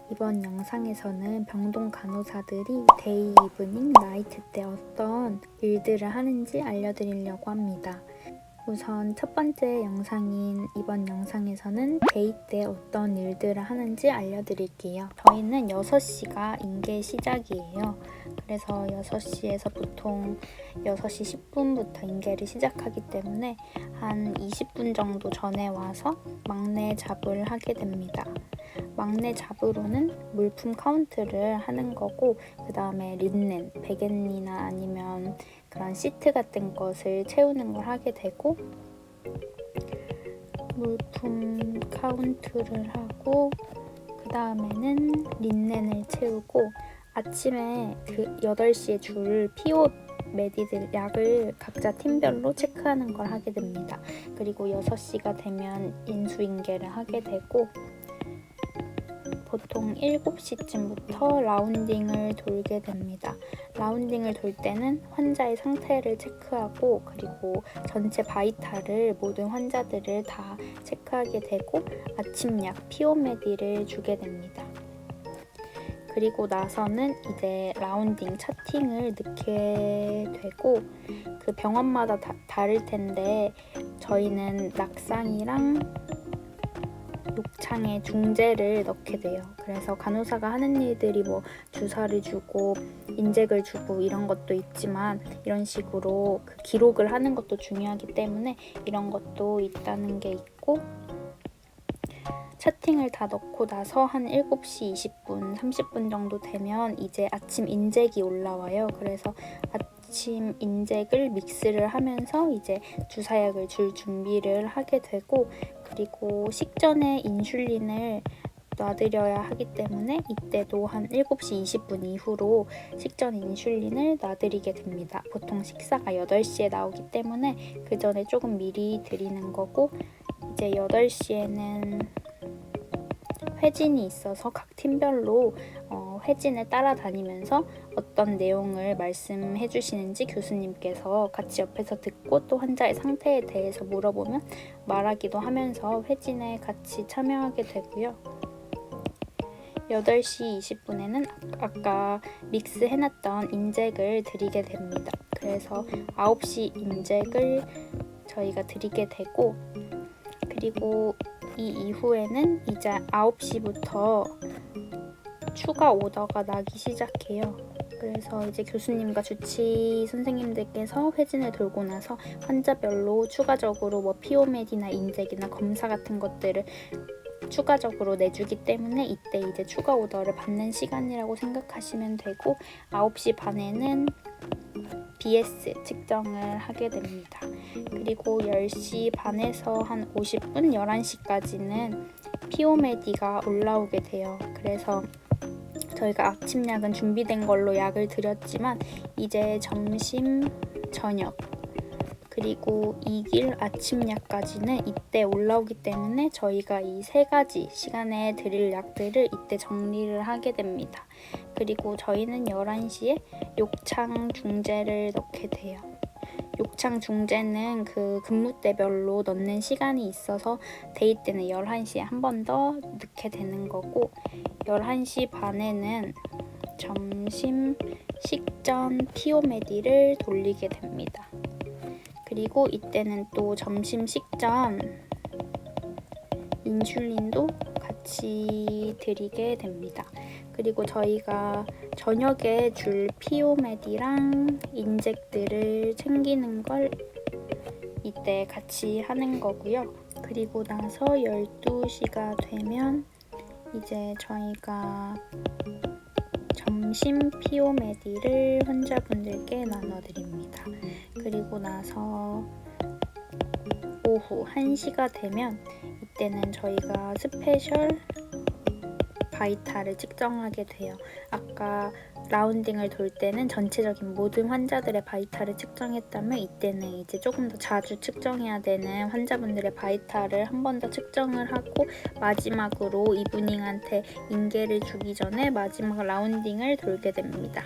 이번 영상에서는 병동 간호사들이 데이, 이브닝, 나이트 때 어떤 일들을 하는지 알려드리려고 합니다. 우선 첫 번째 영상인 이번 영상에서는 데이 때 어떤 일들을 하는지 알려드릴게요. 저희는 6시가 인계 시작이에요. 그래서 6시에서 보통 6시 10분부터 인계를 시작하기 때문에 한 20분 정도 전에 와서 막내 잡을 하게 됩니다. 막내 잡으로는 물품 카운트를 하는 거고, 그 다음에 린넨, 베갯니나 아니면 그런 시트 같은 것을 채우는 걸 하게 되고, 물품 카운트를 하고, 그 다음에는 린넨을 채우고, 아침에 그 8시에 줄 피오 메디들 약을 각자 팀별로 체크하는 걸 하게 됩니다. 그리고 6시가 되면 인수인계를 하게 되고, 보통 7시쯤부터 라운딩을 돌게 됩니다. 라운딩을 돌 때는 환자의 상태를 체크하고, 그리고 전체 바이탈을 모든 환자들을 다 체크하게 되고, 아침 약 피오메디를 주게 됩니다. 그리고 나서는 이제 라운딩 차팅을 넣게 되고, 그 병원마다 다를 텐데 저희는 낙상이랑 욕창에 중재를 넣게 돼요. 그래서 간호사가 하는 일들이 뭐 주사를 주고 인젝을 주고 이런 것도 있지만, 이런 식으로 그 기록을 하는 것도 중요하기 때문에 이런 것도 있다는 게 있고, 채팅을 다 넣고 나서 한 7시 20분, 30분 정도 되면 이제 아침 인젝이 올라와요. 그래서 아침 인젝을 믹스를 하면서 이제 주사약을 줄 준비를 하게 되고, 그리고 식전에 인슐린을 놔드려야 하기 때문에 이때도 한 7시 20분 이후로 식전 인슐린을 놔드리게 됩니다. 보통 식사가 8시에 나오기 때문에 그 전에 조금 미리 드리는 거고, 이제 8시에는 회진이 있어서 각 팀별로 회진을 따라다니면서 어떤 내용을 말씀해 주시는지 교수님께서 같이 옆에서 듣고, 또 환자의 상태에 대해서 물어보면 말하기도 하면서 회진에 같이 참여하게 되고요. 8시 20분에는 아까 믹스 해놨던 인젝을 드리게 됩니다. 그래서 9시 인젝을 저희가 드리게 되고, 그리고 이 이후에는 이제 9시부터 추가 오더가 나기 시작해요. 그래서 이제 교수님과 주치 선생님들께서 회진을 돌고 나서 환자별로 추가적으로 뭐 피오메디나 인젝이나 검사 같은 것들을 추가적으로 내주기 때문에 이때 이제 추가 오더를 받는 시간이라고 생각하시면 되고, 9시 반에는 BS 측정을 하게 됩니다. 그리고 10시 반에서 한 50분, 11시까지는 피오메디가 올라오게 돼요. 그래서 저희가 아침 약은 준비된 걸로 약을 드렸지만, 이제 점심, 저녁, 그리고 2길 아침 약까지는 이때 올라오기 때문에 저희가 이 3가지 시간에 드릴 약들을 이때 정리를 하게 됩니다. 그리고 저희는 11시에 욕창 중재를 넣게 돼요. 욕창 중재는 그 근무대별로 넣는 시간이 있어서 데이 때는 11시에 한 번 더 넣게 되는 거고, 11시 반에는 점심 식전 피오메디를 돌리게 됩니다. 그리고 이때는 또 점심 식전 인슐린도 같이 드리게 됩니다. 그리고 저희가 저녁에 줄 피오메디랑 인젝들을 챙기는 걸 이때 같이 하는 거고요. 그리고 나서 12시가 되면 이제 저희가 점심 피오메디를 환자분들께 나눠드립니다. 그리고 나서 오후 1시가 되면 이때는 저희가 스페셜 바이탈을 측정하게 돼요. 아까 라운딩을 돌 때는 전체적인 모든 환자들의 바이탈을 측정했다면, 이때는 이제 조금 더 자주 측정해야 되는 환자분들의 바이탈을 한 번 더 측정을 하고, 마지막으로 이브닝한테 인계를 주기 전에 마지막 라운딩을 돌게 됩니다.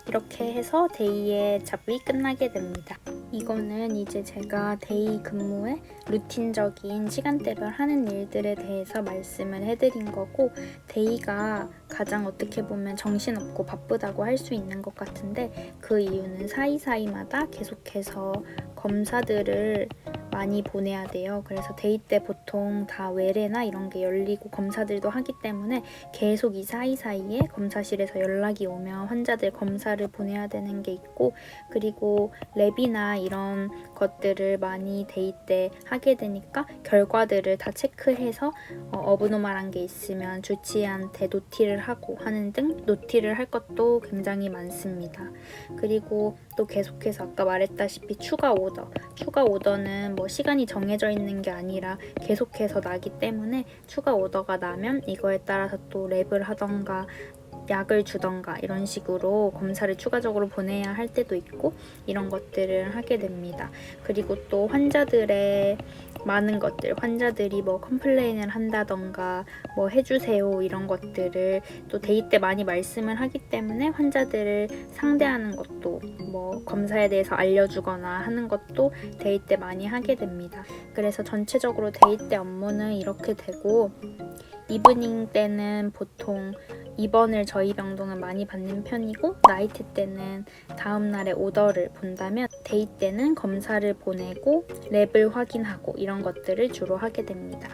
이렇게 해서 데이의 잡이 끝나게 됩니다. 이거는 이제 제가 데이 근무에 루틴적인 시간대별 하는 일들에 대해서 말씀을 해드린 거고, 데이가 가장 어떻게 보면 정신없고 바쁘다고 할 수 있는 것 같은데, 그 이유는 사이사이마다 계속해서 검사들을 많이 보내야 돼요. 그래서 데이 때 보통 다 외래나 이런 게 열리고 검사들도 하기 때문에 계속 이 사이사이에 검사실에서 연락이 오면 환자들 검사를 보내야 되는 게 있고, 그리고 랩이나 이런 것들을 많이 데이 때 하게 되니까 결과들을 다 체크해서 어브노멀한 게 있으면 주치의한테 노티를 하고 하는 등 노티를 할 것도 굉장히 많습니다. 그리고 또 계속해서 아까 말했다시피 추가 오더는 뭐 시간이 정해져 있는 게 아니라 계속해서 나기 때문에 추가 오더가 나면 이거에 따라서 또 랩을 하던가 약을 주던가 이런 식으로 검사를 추가적으로 보내야 할 때도 있고, 이런 것들을 하게 됩니다. 그리고 또 환자들의 많은 것들, 환자들이 뭐 컴플레인을 한다던가 뭐 해주세요 이런 것들을 또 데이 때 많이 말씀을 하기 때문에 환자들을 상대하는 것도, 뭐 검사에 대해서 알려주거나 하는 것도 데이 때 많이 하게 됩니다. 그래서 전체적으로 데이 때 업무는 이렇게 되고, 이브닝 때는 보통 입원을 저희 병동은 많이 받는 편이고, 나이트 때는 다음날에 오더를 본다면, 데이 때는 검사를 보내고 랩을 확인하고 이런 것들을 주로 하게 됩니다.